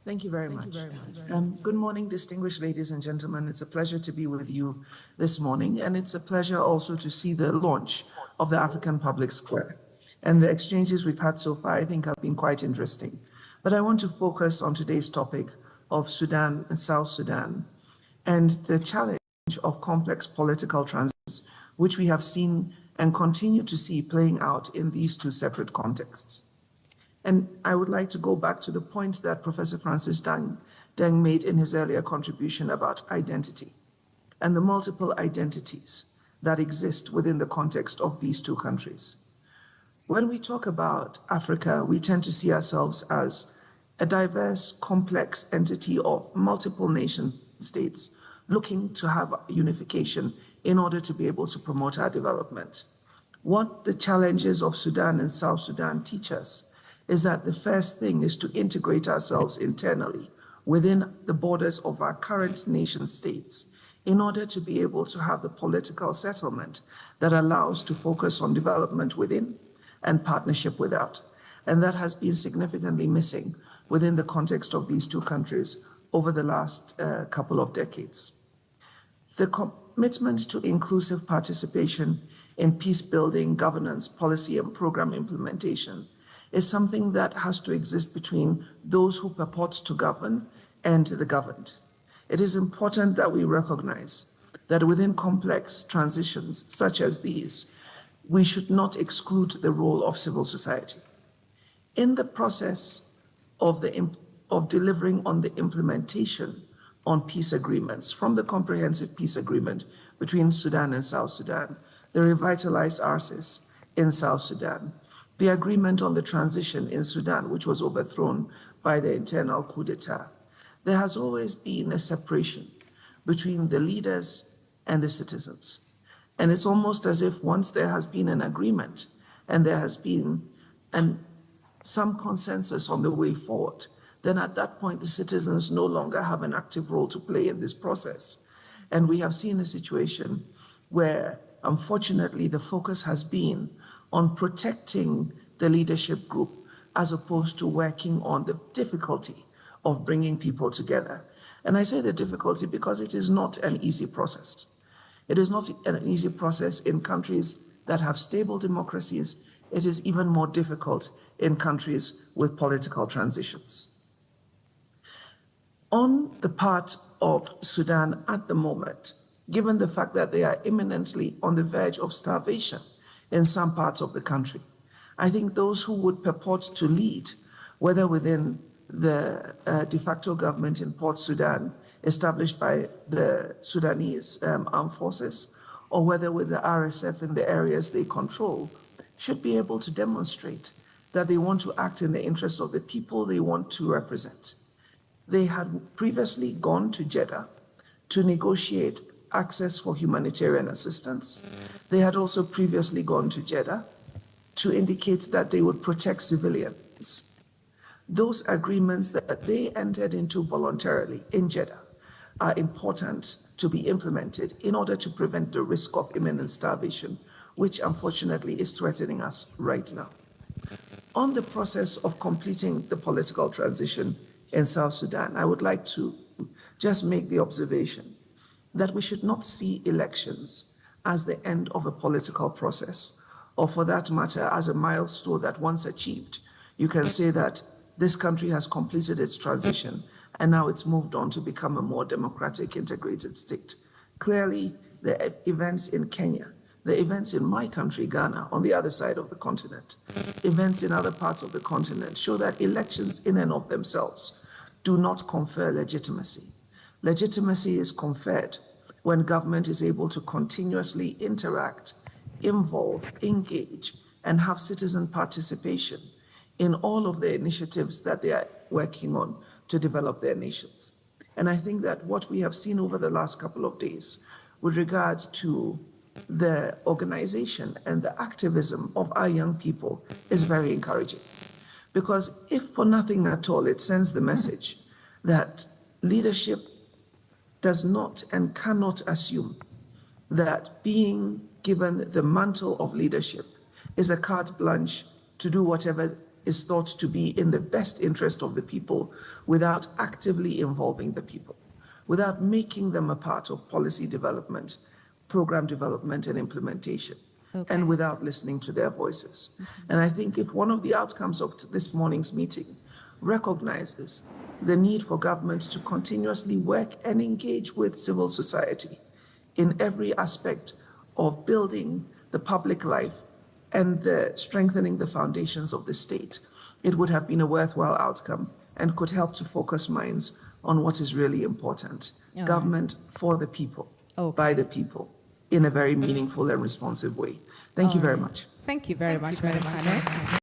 Thank you very much. Good morning, distinguished ladies and gentlemen. It's a pleasure to be with you this morning, and it's a pleasure also to see the launch of the African Public Square. And the exchanges we've had so far, I think, have been quite interesting. But I want to focus on today's topic of Sudan and South Sudan and the challenge of complex political transitions, which we have seen and continue to see playing out in these two separate contexts. And I would like to go back to the point that Professor Francis Deng made in his earlier contribution about identity and the multiple identities that exist within the context of these two countries. When we talk about Africa, we tend to see ourselves as a diverse, complex entity of multiple nation states looking to have unification in order to be able to promote our development. What the challenges of Sudan and South Sudan teach us is that the first thing is to integrate ourselves internally within the borders of our current nation states in order to be able to have the political settlement that allows to focus on development within and partnership without. And that has been significantly missing within the context of these two countries over the last couple of decades. The commitment to inclusive participation in peace building, governance, policy, and program implementation is something that has to exist between those who purport to govern and the governed. It is important that we recognize that within complex transitions such as these, we should not exclude the role of civil society. In the process of delivering on the implementation on peace agreements, from the comprehensive peace agreement between Sudan and South Sudan, the revitalized RCES in South Sudan, the agreement on the transition in Sudan, which was overthrown by the internal coup d'etat, there has always been a separation between the leaders and the citizens. And it's almost as if once there has been an agreement and there has been some consensus on the way forward, then at that point, the citizens no longer have an active role to play in this process. And we have seen a situation where, unfortunately, the focus has been on protecting the leadership group as opposed to working on the difficulty of bringing people together. And I say the difficulty because it is not an easy process. It is not an easy process in countries that have stable democracies. It is even more difficult in countries with political transitions. On the part of Sudan at the moment, given the fact that they are imminently on the verge of starvation in some parts of the country, I think those who would purport to lead, whether within the de facto government in Port Sudan, established by the Sudanese armed forces, or whether with the RSF in the areas they control, should be able to demonstrate that they want to act in the interest of the people they want to represent. They had previously gone to Jeddah to negotiate access for humanitarian assistance. They had also previously gone to Jeddah to indicate that they would protect civilians. Those agreements that they entered into voluntarily in Jeddah are important to be implemented in order to prevent the risk of imminent starvation, which unfortunately is threatening us right now. On the process of completing the political transition in South Sudan, I would like to just make the observation that we should not see elections as the end of a political process, or for that matter, as a milestone that once achieved, you can say that this country has completed its transition and now it's moved on to become a more democratic, integrated state. Clearly, the events in Kenya, the events in my country, Ghana, on the other side of the continent, events in other parts of the continent show that elections in and of themselves do not confer legitimacy. Legitimacy is conferred when government is able to continuously interact, involve, engage, and have citizen participation in all of the initiatives that they are working on to develop their nations. And I think that what we have seen over the last couple of days with regard to the organization and the activism of our young people is very encouraging. Because if for nothing at all, it sends the message that leadership does not and cannot assume that being given the mantle of leadership is a carte blanche to do whatever is thought to be in the best interest of the people without actively involving the people, without making them a part of policy development, program development and implementation, and without listening to their voices. And I think if one of the outcomes of this morning's meeting recognizes the need for government to continuously work and engage with civil society in every aspect of building the public life and strengthening the foundations of the state, it would have been a worthwhile outcome and could help to focus minds on what is really important. Government for the people, by the people, in a very meaningful and responsive way. Thank you very much. Thank you very much, Madam Hanna.